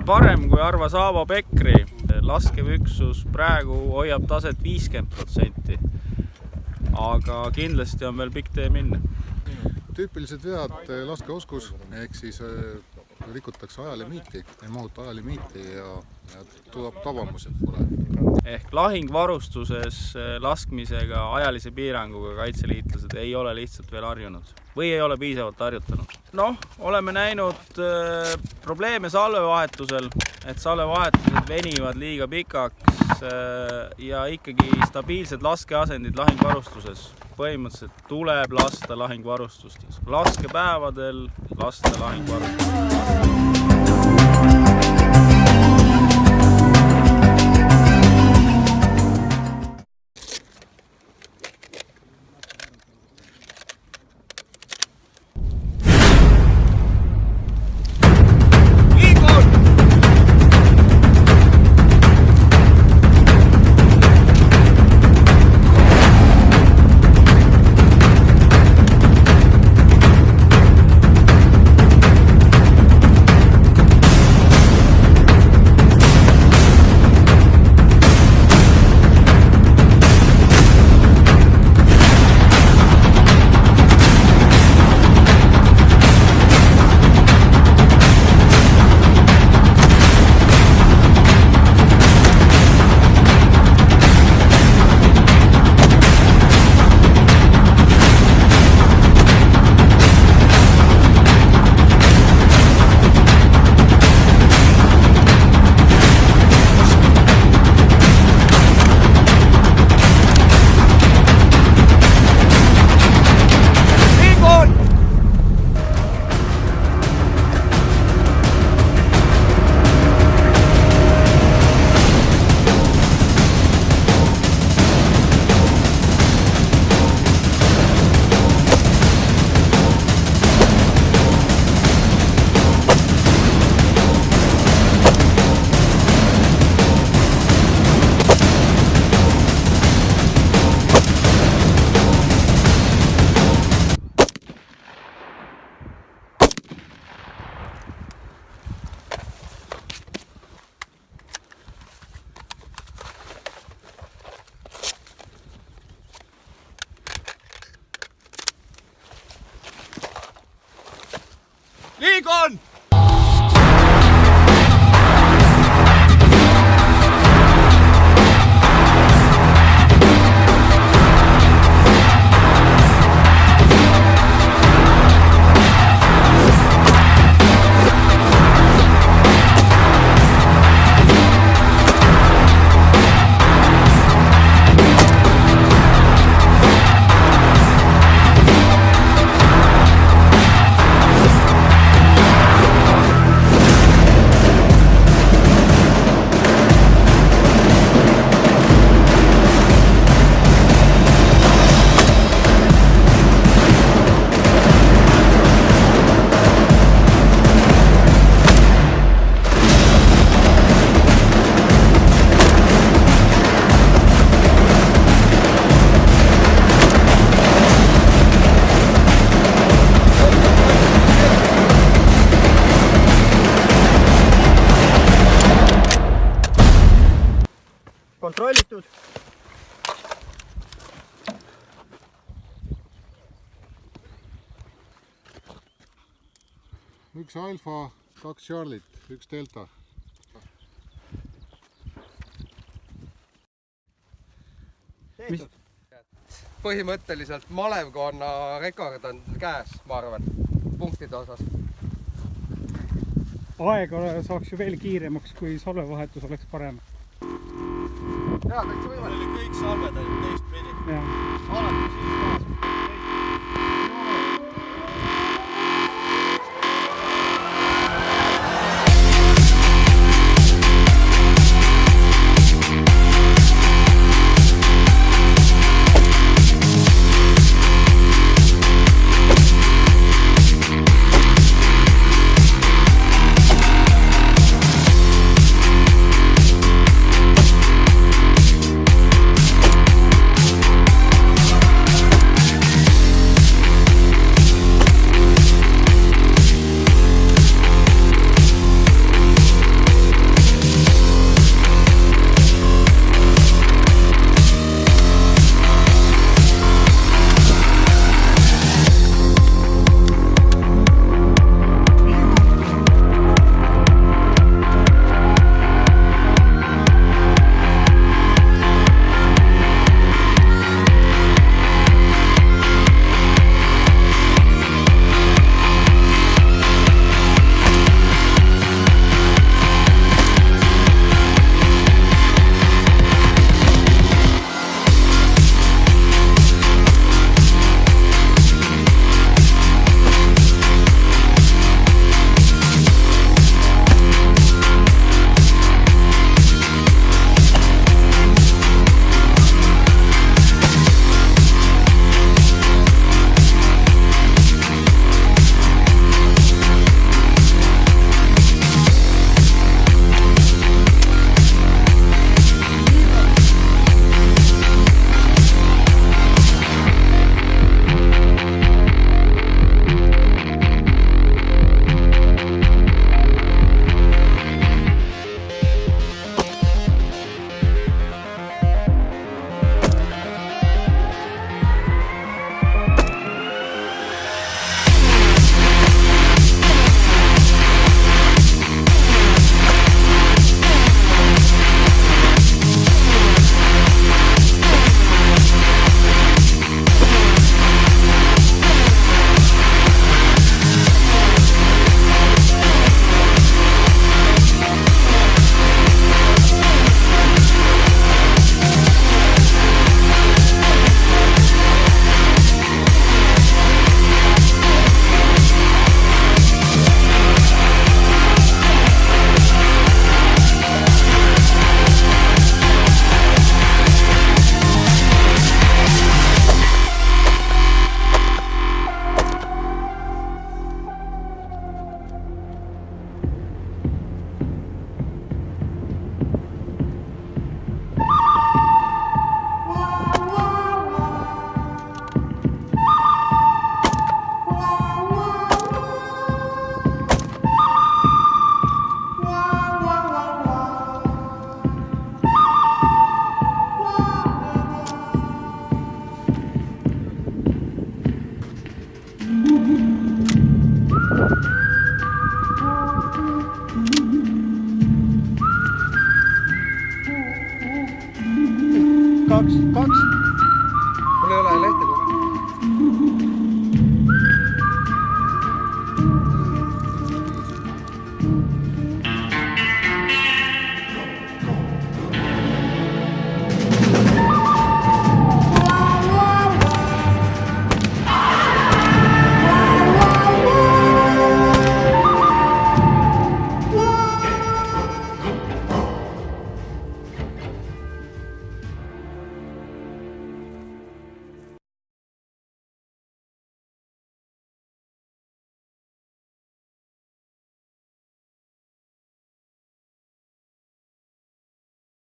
parem kui arvas Aavo Pekri. Laskevüksus praegu hoiab taset 50%, aga kindlasti on veel pikk tee minna. Tüüpilised vead laskeoskus, ehk siis rikutakse ajalimiiti, ei mahuta ajalimiiti ja tuleb tabamused pole. Ehk lahingvarustuses laskmisega ajalise piiranguga kaitseliitlased ei ole lihtsalt veel harjunud või ei ole piisavalt harjutanud. Oleme näinud probleeme salvevahetusel, et salvevahetused venivad liiga pikaks ja ikkagi stabiilsed laskeasendid lahingvarustuses. Põhimõtteliselt tuleb lasta lahingvarustustes. Laskepäevadel lasta lahingvarustustes. Liigun! Kontrollitud. Üks Alfa, 2 Charlit, 1 Delta. Põhimõtteliselt malevkonna rekord on käes, ma arvan, punktide osas. Aega saaks ju veel kiiremaks, kui salvevahetus oleks parem. Jaa, täitsa võimalik. Kõik salved olid teistpidi. Alati siis taas. kaks. mul ei ole lehte kohe.